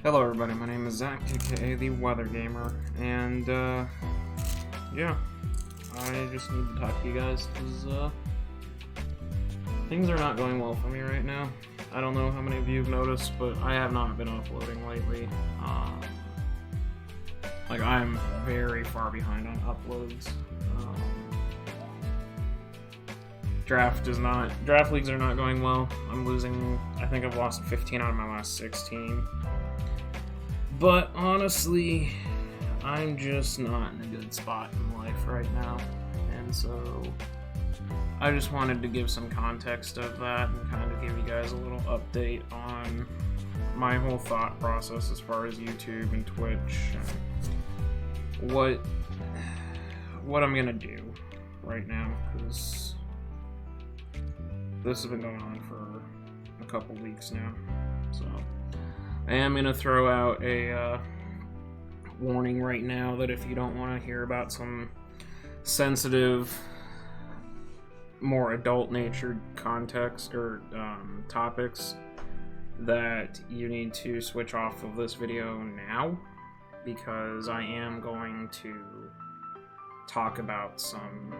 Hello everybody, my name is Zach, aka The Weather Gamer, and yeah, I just need to talk to you guys, because things are not going well for me right now. I don't know how many of you have noticed, but I have not been uploading lately. I'm very far behind on uploads. Draft leagues are not going well. I'm losing, I think I've lost 15 out of my last 16. But honestly, I'm just not in a good spot in life right now. And so I just wanted to give some context of that and kind of give you guys a little update on my whole thought process as far as YouTube and Twitch and what I'm gonna do right now, because this has been going on for a couple weeks now. So I am going to throw out a warning right now that if you don't want to hear about some sensitive, more adult-natured context or topics, that you need to switch off of this video now, because I am going to talk about some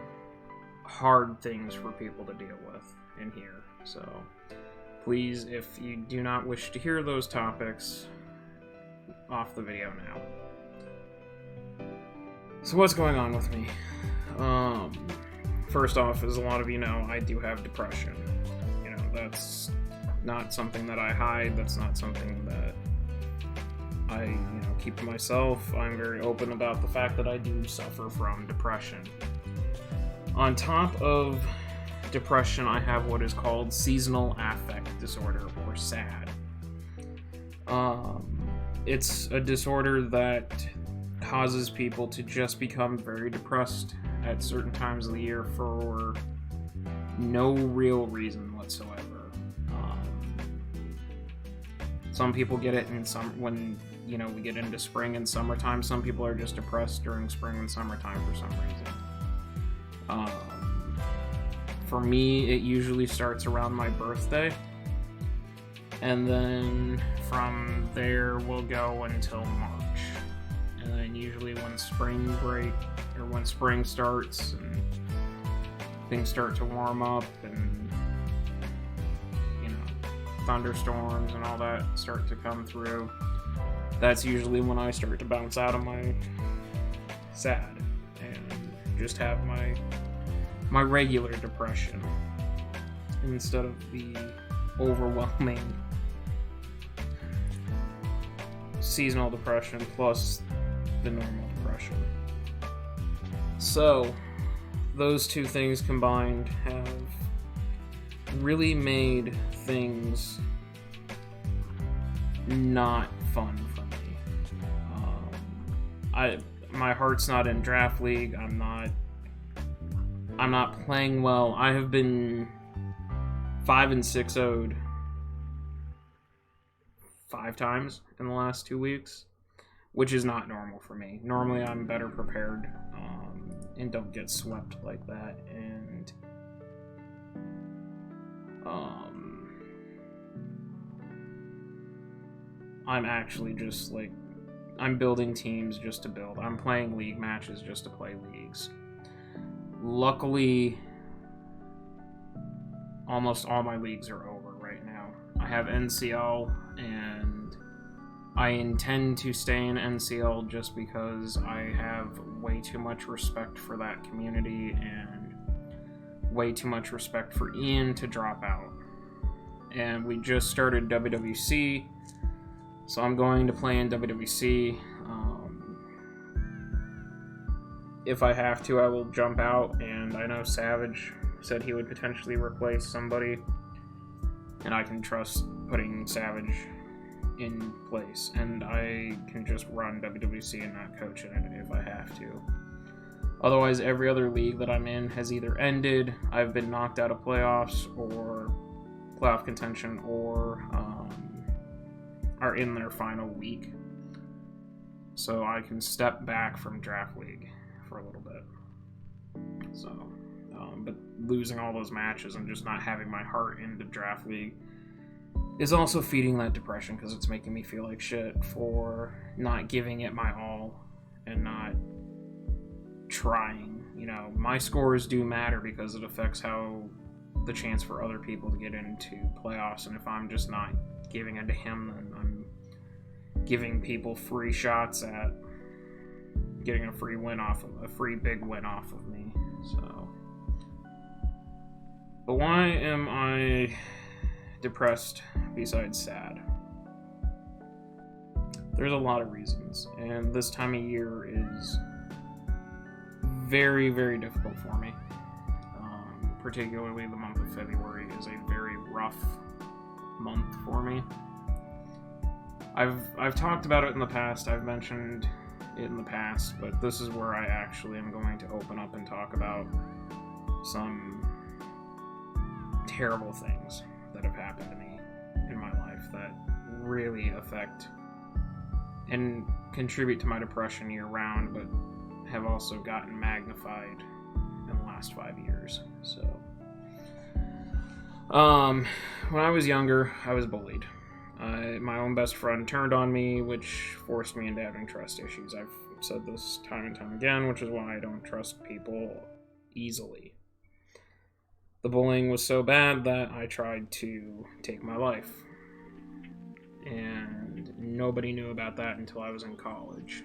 hard things for people to deal with in here. So please, if you do not wish to hear those topics, off the video now. So what's going on with me? First off, as a lot of you know, I do have depression. You know, that's not something that I hide. That's not something that I, keep to myself. I'm very open about the fact that I do suffer from depression. On top of depression, I have what is called seasonal affect disorder, or SAD. It's a disorder that causes people to just become very depressed at certain times of the year for no real reason whatsoever. Some people get it in when we get into spring and summertime. Some people are just depressed during spring and summertime for some reason. For me, it usually starts around my birthday, and then from there we'll go until March. And then usually when spring break, or when spring starts and things start to warm up and thunderstorms and all that start to come through, that's usually when I start to bounce out of my SAD and just have my regular depression instead of the overwhelming seasonal depression plus the normal depression. So those two things combined have really made things not fun for me. My heart's not in Draft League. I'm not playing well. I have been 5-6-0'd 5 times in the last 2 weeks, which is not normal for me. Normally I'm better prepared and don't get swept like that. And I'm actually just I'm building teams just to build. I'm playing league matches just to play leagues. Luckily, almost all my leagues are over right now. I have NCL, and I intend to stay in NCL just because I have way too much respect for that community and way too much respect for Ian to drop out. And we just started WWC, so I'm going to play in WWC. If I have to, I will jump out, and I know Savage said he would potentially replace somebody, and I can trust putting Savage in place, and I can just run WWC and not coach in it if I have to. Otherwise, every other league that I'm in has either ended, I've been knocked out of playoffs, or playoff contention, or are in their final week. So I can step back from Draft League for a little bit. So, but losing all those matches and just not having my heart into Draft League is also feeding that depression because it's making me feel like shit for not giving it my all and not trying. You know, my scores do matter because it affects how the chance for other people to get into playoffs, and if I'm just not giving it to him, then I'm giving people free shots at getting a free big win off of me. So, but why am I depressed besides sad? There's a lot of reasons, and this time of year is very, very difficult for me. Particularly the month of February is a very rough month for me. I've talked about it in the past, I've mentioned it in the past, but this is where I actually am going to open up and talk about some terrible things that have happened to me in my life that really affect and contribute to my depression year round, but have also gotten magnified in the last 5 years. So, when I was younger, I was bullied. My own best friend turned on me, which forced me into having trust issues. I've said this time and time again, which is why I don't trust people easily. The bullying was so bad that I tried to take my life. And nobody knew about that until I was in college.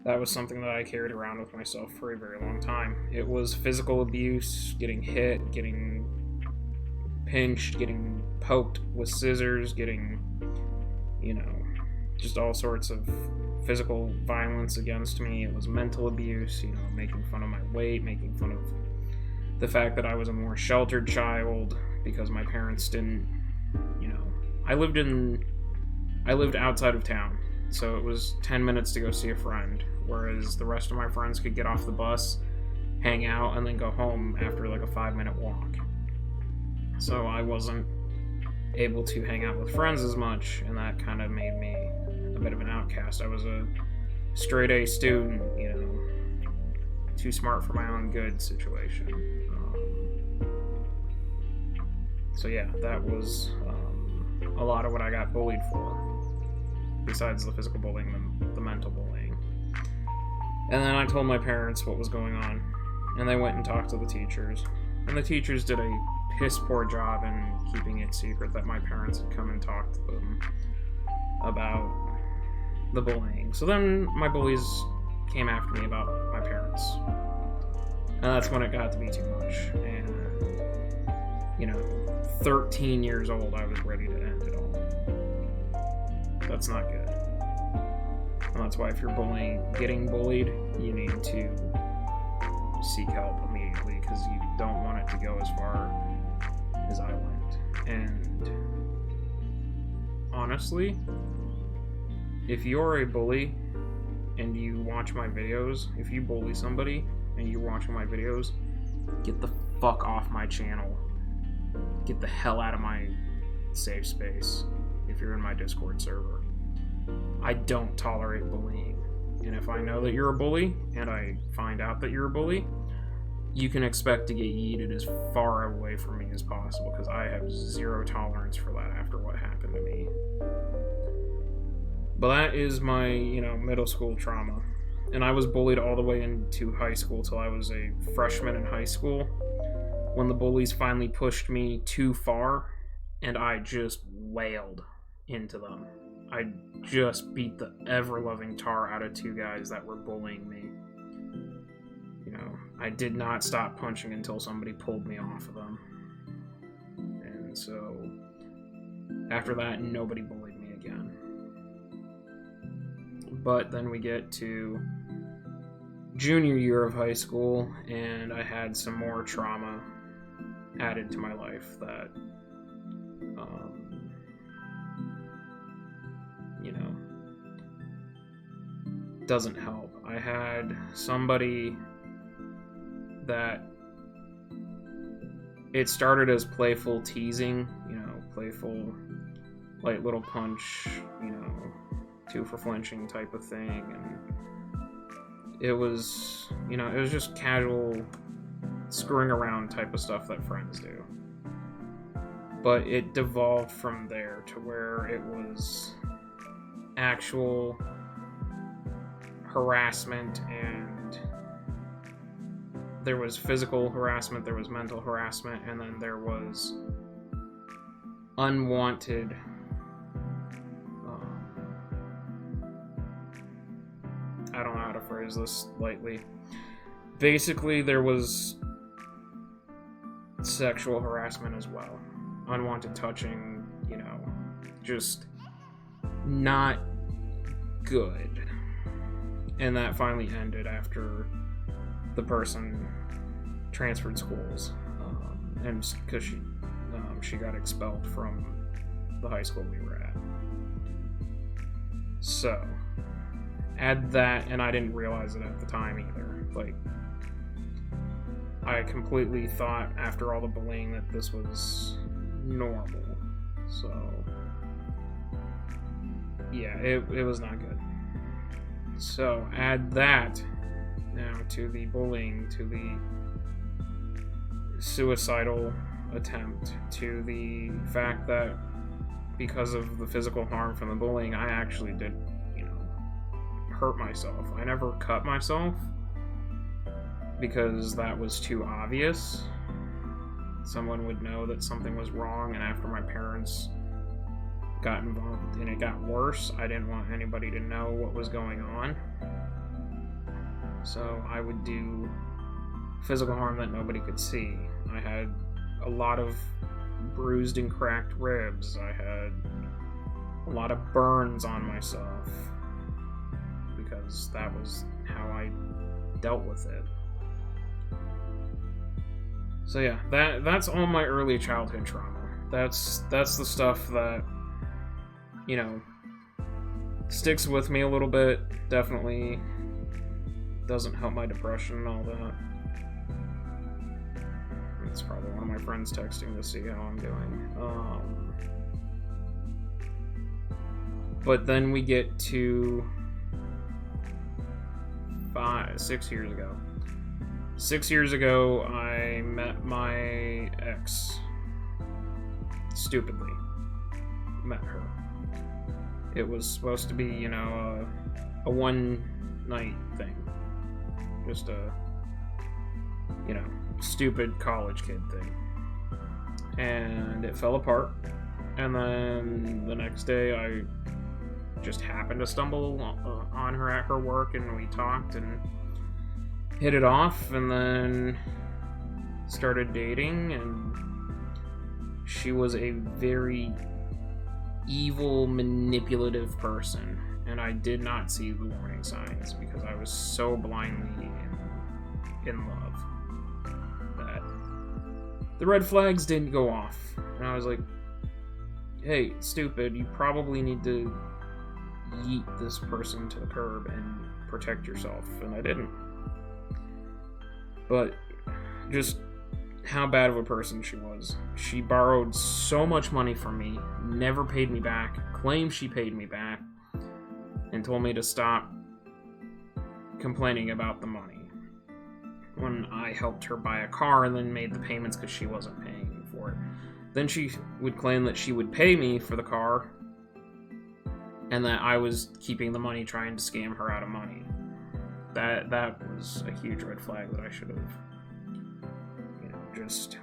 That was something that I carried around with myself for a very long time. It was physical abuse, getting hit, getting pinched, getting poked with scissors, getting, just all sorts of physical violence against me. It was mental abuse, making fun of my weight, making fun of the fact that I was a more sheltered child because my parents didn't, I lived outside of town, so it was 10 minutes to go see a friend, whereas the rest of my friends could get off the bus, hang out, and then go home after like a 5-minute walk. So I wasn't able to hang out with friends as much, and that kind of made me a bit of an outcast. I was a straight A student, too smart for my own good situation. So yeah, that was a lot of what I got bullied for, besides the physical bullying, the mental bullying. And then I told my parents what was going on, and they went and talked to the teachers, and the teachers did a piss poor job in keeping it secret that my parents had come and talked to them about the bullying. So then my bullies came after me about my parents, and that's when it got to be too much. And 13 years old, I was ready to end it all. That's not good. And that's why if you're getting bullied, you need to seek help immediately, because you don't want it to go as far as I went. And honestly, if you're a bully and you watch my videos, if you bully somebody and you're watching my videos, get the fuck off my channel. Get the hell out of my safe space if you're in my Discord server. I don't tolerate bullying. And if I know that you're a bully, and I find out that you're a bully, you can expect to get yeeted as far away from me as possible, because I have zero tolerance for that after what happened to me. But that is my, middle school trauma. And I was bullied all the way into high school till I was a freshman in high school, when the bullies finally pushed me too far, and I just wailed into them. I just beat the ever-loving tar out of 2 guys that were bullying me. I did not stop punching until somebody pulled me off of them. And so, after that, nobody bullied me again. But then we get to junior year of high school, and I had some more trauma added to my life that, doesn't help. I had somebody that it started as playful teasing, playful light little punch, 2 for flinching type of thing, and it was, it was just casual screwing around type of stuff that friends do. but it devolved from there to where it was actual harassment, and there was physical harassment, there was mental harassment, and then there was unwanted I don't know how to phrase this lightly. Basically, there was sexual harassment as well. Unwanted touching, just not good. And that finally ended after the person transferred schools, and because she got expelled from the high school we were at. So, add that, and I didn't realize it at the time either. Like, I completely thought after all the bullying that this was normal. So, yeah, it was not good. So, add that now to the bullying, to the suicidal attempt, to the fact that because of the physical harm from the bullying, I actually did, hurt myself. I never cut myself because that was too obvious. Someone would know that something was wrong, and after my parents got involved and it got worse, I didn't want anybody to know what was going on. So I would do physical harm that nobody could see. I had a lot of bruised and cracked ribs. I had a lot of burns on myself because that was how I dealt with it. So yeah, that's all my early childhood trauma. That's the stuff that, sticks with me a little bit. Definitely doesn't help my depression and all that. It's probably one of my friends texting to see how I'm doing. But then we get to 6 years ago. 6 years ago, I met my ex. Stupidly. Met her. It was supposed to be, a one-night thing. Just a, stupid college kid thing. And it fell apart. And then the next day, I just happened to stumble on her at her work, and we talked and hit it off, and then started dating, and she was a very evil, manipulative person, and I did not see the warning signs because I was so blindly in love that the red flags didn't go off. And I was like, hey, stupid, you probably need to yeet this person to the curb and protect yourself. And I didn't. But just how bad of a person she was. She borrowed so much money from me, never paid me back, claimed she paid me back, and told me to stop complaining about the money. When I helped her buy a car and then made the payments because she wasn't paying for it. Then she would claim that she would pay me for the car and that I was keeping the money trying to scam her out of money. That was a huge red flag that I should have, just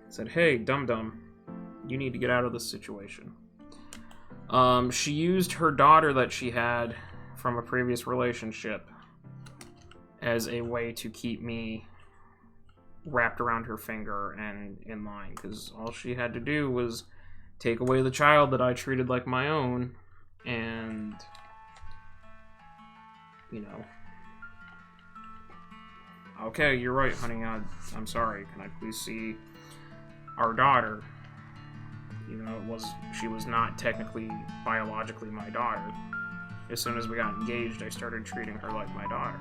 said, hey, dum-dum, you need to get out of this situation. She used her daughter that she had from a previous relationship as a way to keep me wrapped around her finger and in line, because all she had to do was take away the child that I treated like my own, and okay, you're right, honey, I'm sorry, can I please see our daughter? She was not technically biologically my daughter. As soon as we got engaged, I started treating her like my daughter.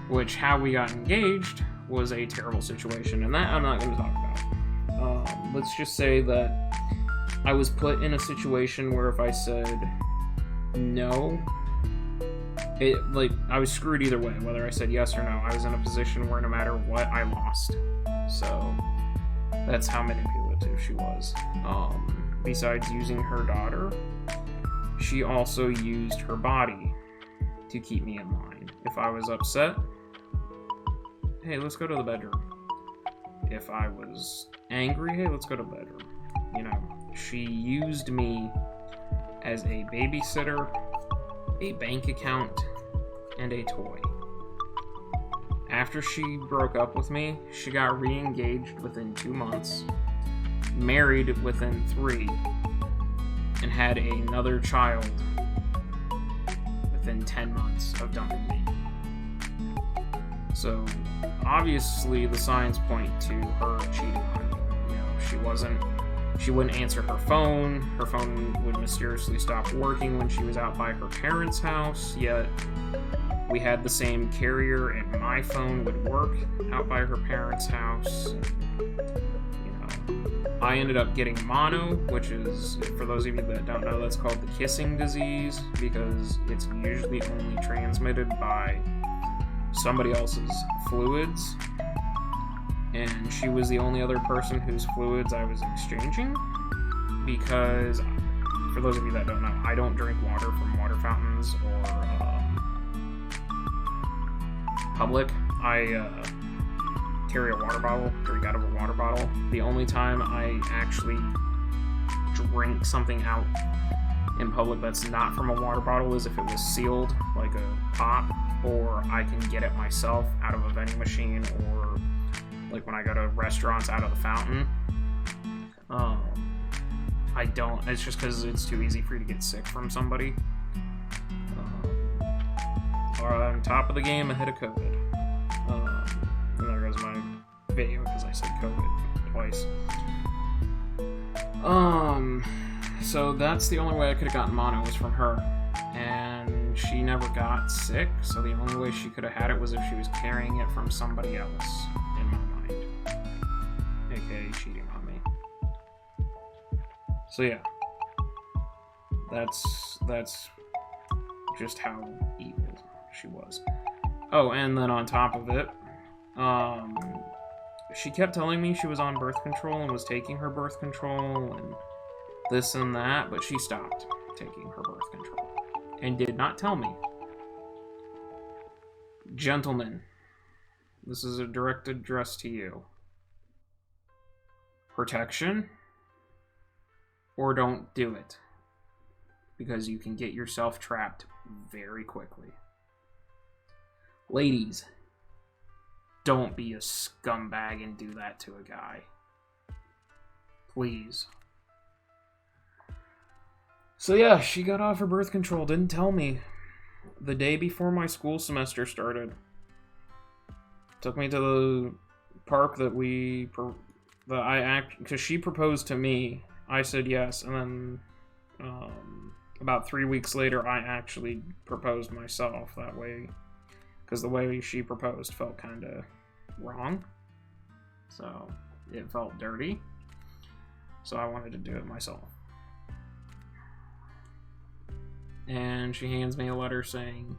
Which, how we got engaged was a terrible situation, and that I'm not going to talk about. Let's just say that I was put in a situation where if I said no, I was screwed either way, whether I said yes or no. I was in a position where no matter what, I lost. So, that's how manipulative relative she was. Besides using her daughter, she also used her body to keep me in line. If I was upset, hey, let's go to the bedroom. If I was angry, hey, let's go to the bedroom. You know, she used me as a babysitter, a bank account, and a toy. After she broke up with me, she got re-engaged within 2 months, married within 3, and had another child within 10 months of dumping me. So, obviously, the signs point to her cheating on me. You know, she wouldn't answer her phone. Her phone would mysteriously stop working when she was out by her parents' house, yet we had the same carrier and my phone would work out by her parents' house. You know, I ended up getting mono, which is, for those of you that don't know, that's called the kissing disease, because it's usually only transmitted by somebody else's fluids, and she was the only other person whose fluids I was exchanging, because, for those of you that don't know, I don't drink water from water fountains or public. I carry a water bottle, drink out of a water bottle. The only time I actually drink something out in public that's not from a water bottle is if it was sealed, like a pop, or I can get it myself out of a vending machine, or like when I go to restaurants out of the fountain. I don't, it's just because it's too easy for you to get sick from somebody. On top of the game ahead of COVID. And there goes my video because I said COVID twice. So that's the only way I could have gotten mono was from her. And she never got sick, so the only way she could have had it was if she was carrying it from somebody else, in my mind. AKA cheating on me. So yeah. That's just how evil she was. Oh, and then on top of it, she kept telling me she was on birth control and was taking her birth control and this and that, but she stopped taking her birth control and did not tell me. Gentlemen, this is a direct address to you. Protection, or don't do it, because you can get yourself trapped very quickly. Ladies, don't be a scumbag and do that to a guy. Please. So yeah, she got off her birth control, didn't tell me. The day before my school semester started. Took me to the park because she proposed to me. I said yes, and then about 3 weeks later, I actually proposed myself that way. Because the way she proposed felt kind of wrong. So, it felt dirty. So I wanted to do it myself. And she hands me a letter saying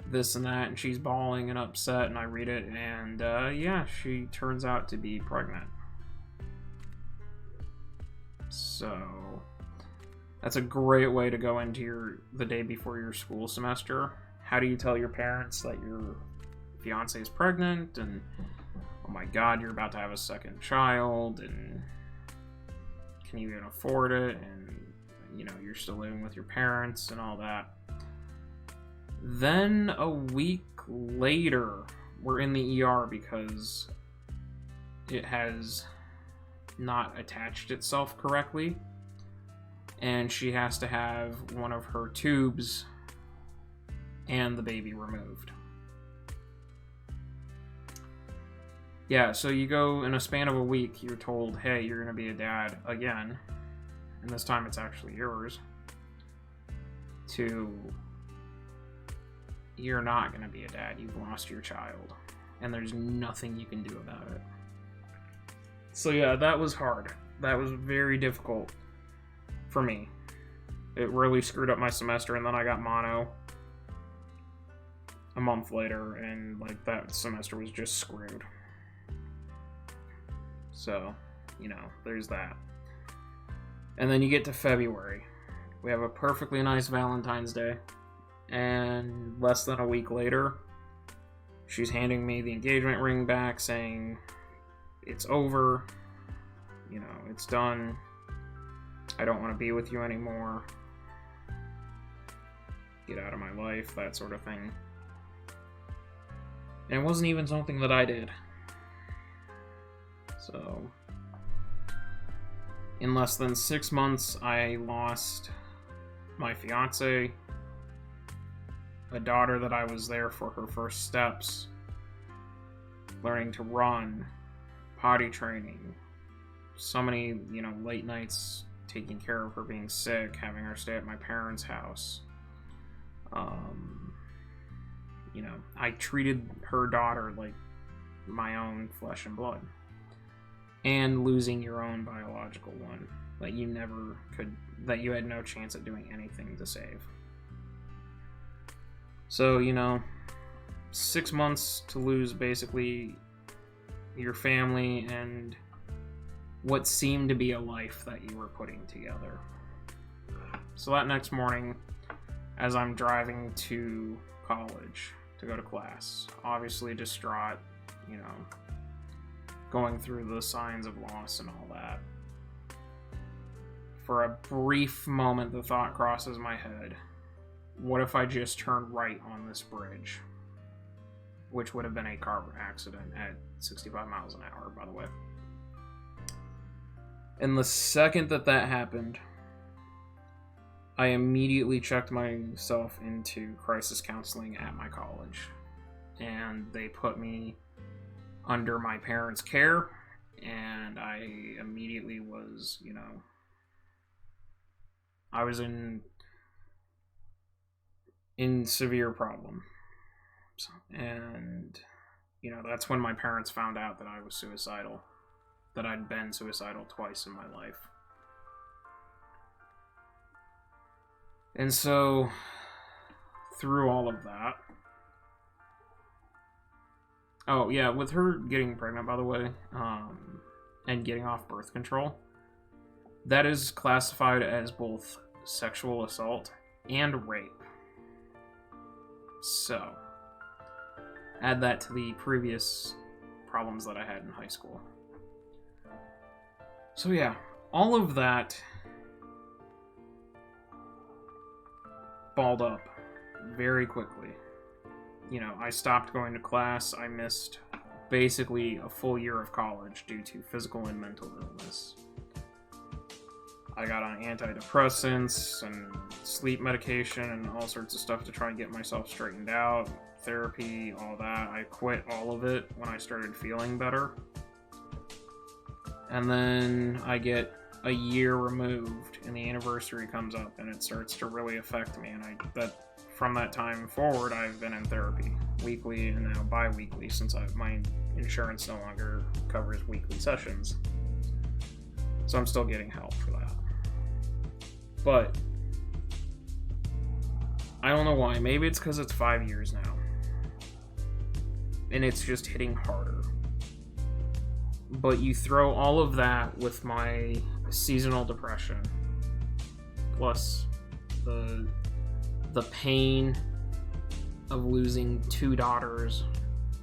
this and that, and she's bawling and upset, and I read it, and yeah, she turns out to be pregnant. So, that's a great way to go into the day before your school semester. How do you tell your parents that your fiance is pregnant, and oh my god, you're about to have a second child, and can you even afford it, and you know, you're still living with your parents and all that. Then a week later, we're in the ER because it has not attached itself correctly, and she has to have one of her tubes and the baby removed. Yeah, so you go in a span of a week, you're told, hey, you're gonna be a dad again, and this time it's actually yours, to you're not gonna be a dad, you've lost your child, and there's nothing you can do about it. So yeah, that was hard. That was very difficult for me. It really screwed up my semester, and then I got mono a month later, and like that semester was just screwed. So, there's that. And then you get to February. We have a perfectly nice Valentine's Day. And less than a week later, she's handing me the engagement ring back saying, it's over. It's done. I don't want to be with you anymore. Get out of my life, that sort of thing. And it wasn't even something that I did. So, in less than 6 months, I lost my fiance, a daughter that I was there for her first steps, learning to run, potty training, so many, late nights taking care of her being sick, having her stay at my parents' house. I treated her daughter like my own flesh and blood. And losing your own biological one that you never could, that you had no chance at doing anything to save. So, 6 months to lose basically your family and what seemed to be a life that you were putting together. So that next morning, as I'm driving to college to go to class, obviously distraught, going through the signs of loss and all that. For a brief moment, the thought crosses my head, what if I just turned right on this bridge? Which would have been a car accident at 65 miles an hour, by the way. And the second that happened, I immediately checked myself into crisis counseling at my college. And they put me under my parents' care, and I immediately was, I was in severe problem. And, that's when my parents found out that I was suicidal, that I'd been suicidal twice in my life. And so, through all of that, oh, yeah, with her getting pregnant, by the way, and getting off birth control, that is classified as both sexual assault and rape. So, add that to the previous problems that I had in high school. So yeah, all of that balled up very quickly. I stopped going to class. I missed basically a full year of college due to physical and mental illness. I got on antidepressants and sleep medication and all sorts of stuff to try and get myself straightened out. Therapy, all that. I quit all of it when I started feeling better. And then I get a year removed and the anniversary comes up and it starts to really affect me. And from that time forward, I've been in therapy weekly and now bi-weekly since my insurance no longer covers weekly sessions. So I'm still getting help for that. But I don't know why. Maybe it's because it's 5 years now. And it's just hitting harder. But you throw all of that with my seasonal depression, plus the pain of losing 2 daughters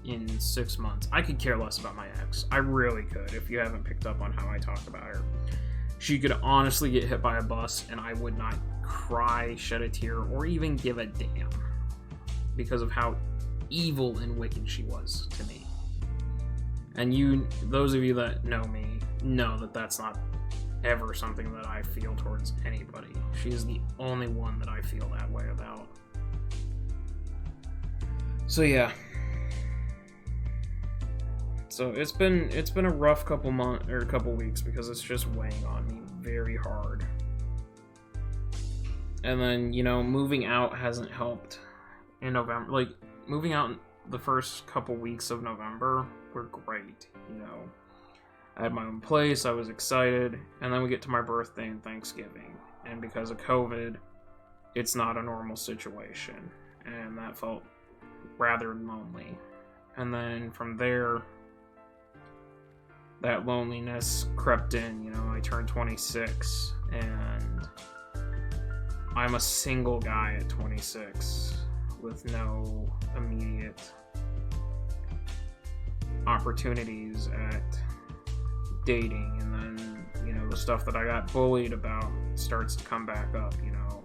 in 6 months. I could care less about my ex. I really could, if you haven't picked up on how I talk about her. She could honestly get hit by a bus and I would not cry, shed a tear, or even give a damn because of how evil and wicked she was to me. And those of you that know me, know that that's not ever something that I feel towards anybody. She is the only one that I feel that way about. So yeah. So it's been a rough couple weeks because it's just weighing on me very hard. And then, moving out hasn't helped in November. Like, moving out the first couple weeks of November were great, I had my own place, I was excited, and then we get to my birthday and Thanksgiving. And because of COVID, it's not a normal situation. And that felt rather lonely. And then from there, that loneliness crept in. You know, I turned 26, and I'm a single guy at 26 with no immediate opportunities at dating, and then, you know, the stuff that I got bullied about starts to come back up, you know,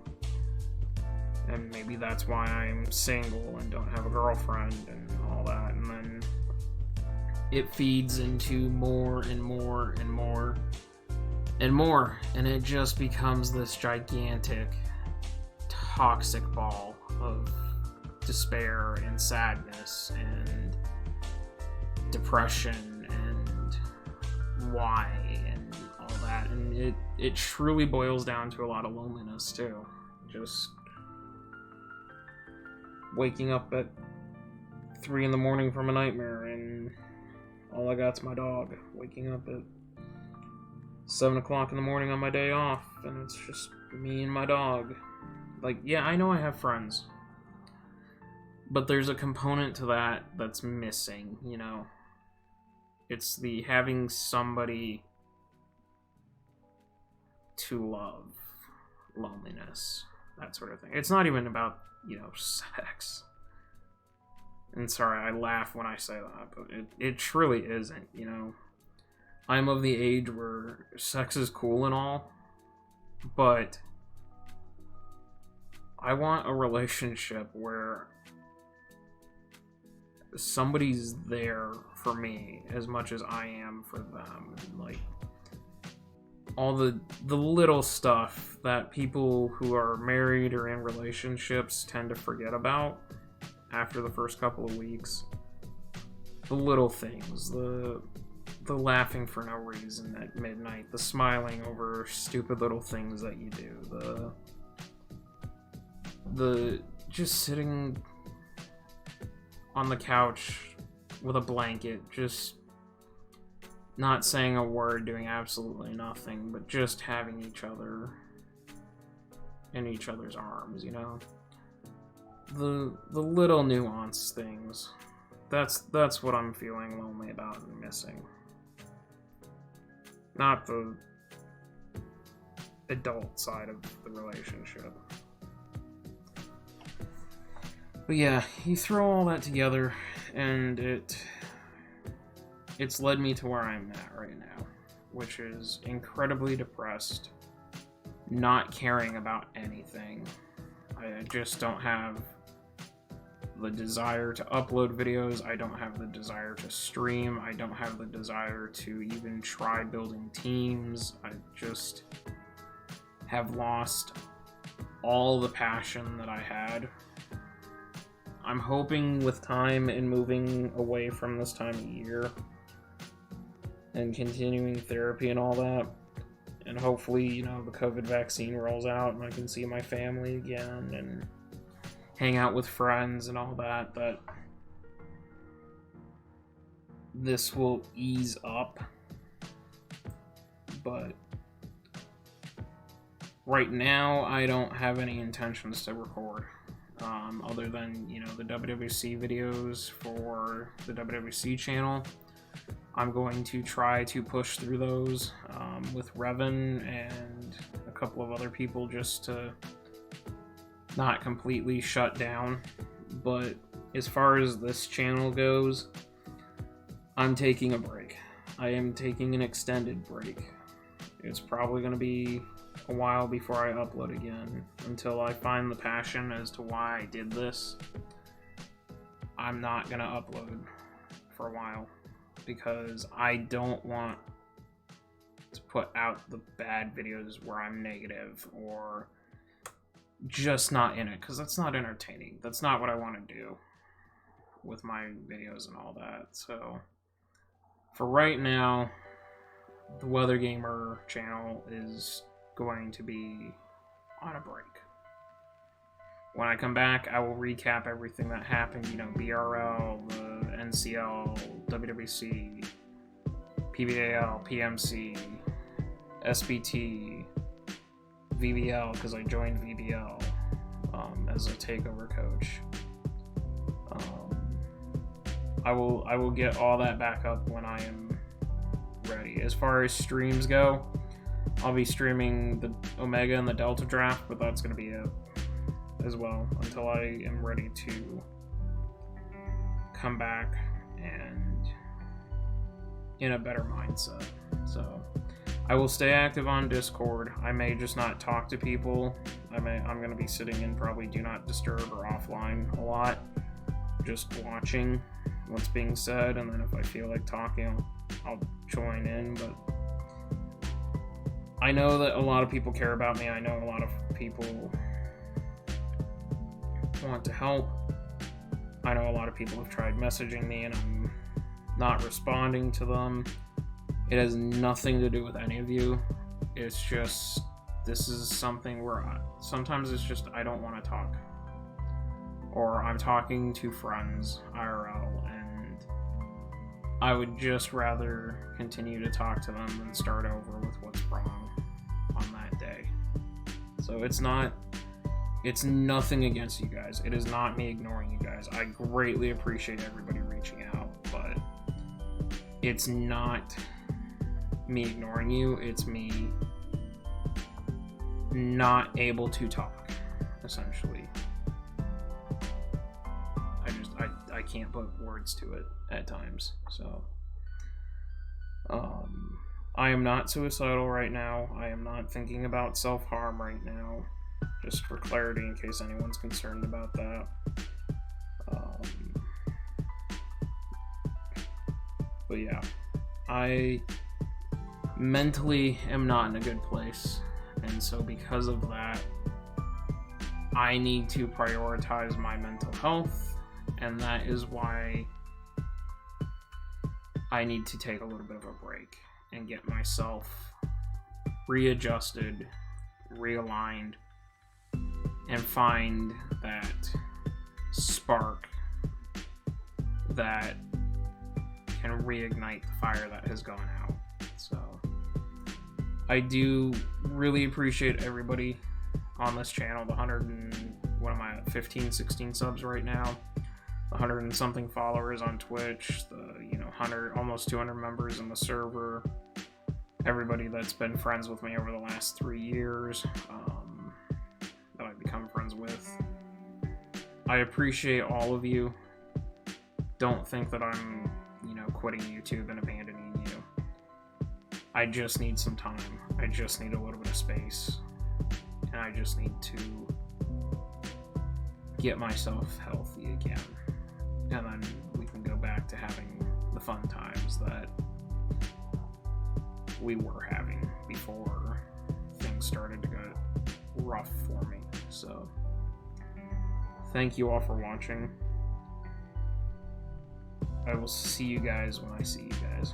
and maybe that's why I'm single and don't have a girlfriend and all that, and then it feeds into more and more and more and more, and it just becomes this gigantic toxic ball of despair and sadness and depression and why and all that, and it truly boils down to a lot of loneliness too. Just waking up at 3 in the morning from a nightmare and all I got's my dog. Waking up at 7 o'clock in the morning on my day off, and it's just me and my dog. Like, yeah, I know I have friends, but there's a component to that that's missing, you know? It's the having somebody to love, loneliness, that sort of thing. It's not even about, you know, sex. And sorry, I laugh when I say that, but it truly isn't, you know? I'm of the age where sex is cool and all, but I want a relationship where somebody's there for me as much as I am for them. Like, all the little stuff that people who are married or in relationships tend to forget about after the first couple of weeks. The little things, the laughing for no reason at midnight, the smiling over stupid little things that you do, the just sitting on the couch with a blanket, just not saying a word, doing absolutely nothing, but just having each other in each other's arms, you know? The little nuanced things. That's what I'm feeling lonely about and missing. Not the adult side of the relationship. But yeah, you throw all that together, and it's led me to where I'm at right now, which is incredibly depressed, not caring about anything. I just don't have the desire to upload videos, I don't have the desire to stream, I don't have the desire to even try building teams. I just have lost all the passion that I had. I'm hoping with time and moving away from this time of year and continuing therapy and all that, and hopefully, you know, the COVID vaccine rolls out and I can see my family again and hang out with friends and all that, that this will ease up. But right now, I don't have any intentions to record. Other than, you know, the WWC videos for the WWC channel. I'm going to try to push through those with Revan and a couple of other people just to not completely shut down. But as far as this channel goes, I'm taking a break. I am taking an extended break. It's probably going to be a while before I upload again until I find the passion as to why I did this. I'm not gonna upload for a while because I don't want to put out the bad videos where I'm negative or just not in it, because that's not entertaining. That's not what I want to do with my videos and all that. So for right now, the Weather Gamer channel is going to be on a break. When I come back, I will recap everything that happened, you know, BRL, the NCL, WWC, PBAL, PMC, SBT, VBL, because I joined VBL as a takeover coach. I will get all that back up when I am ready. As far as streams go, I'll be streaming the Omega and the Delta draft, but that's going to be it as well until I am ready to come back and in a better mindset. So I will stay active on Discord. I may just not talk to people. I'm going to be sitting in probably do not disturb or offline a lot, just watching what's being said, and then if I feel like talking, I'll join in. But I know that a lot of people care about me. I know a lot of people want to help. I know a lot of people have tried messaging me and I'm not responding to them. It has nothing to do with any of you. It's just, this is something where sometimes it's just I don't want to talk. Or I'm talking to friends IRL and I would just rather continue to talk to them than start over with what's wrong on that day. So it's nothing against you guys. It is not me ignoring you guys. I greatly appreciate everybody reaching out, but it's not me ignoring you. It's me not able to talk, essentially. I can't put words to it at times. So I am not suicidal right now. I am not thinking about self-harm right now, just for clarity in case anyone's concerned about that. But yeah, I mentally am not in a good place, and so because of that, I need to prioritize my mental health. And that is why I need to take a little bit of a break and get myself readjusted, realigned, and find that spark that can reignite the fire that has gone out. So I do really appreciate everybody on this channel. The 15, 16 subs right now. 100 and something followers on Twitch, the 100, almost 200 members in the server, everybody that's been friends with me over the last 3 years, that I've become friends with. I appreciate all of you. Don't think that I'm, quitting YouTube and abandoning you. I just need some time. I just need a little bit of space. And I just need to get myself healthy again. And then we can go back to having the fun times that we were having before things started to get rough for me. So, thank you all for watching. I will see you guys when I see you guys.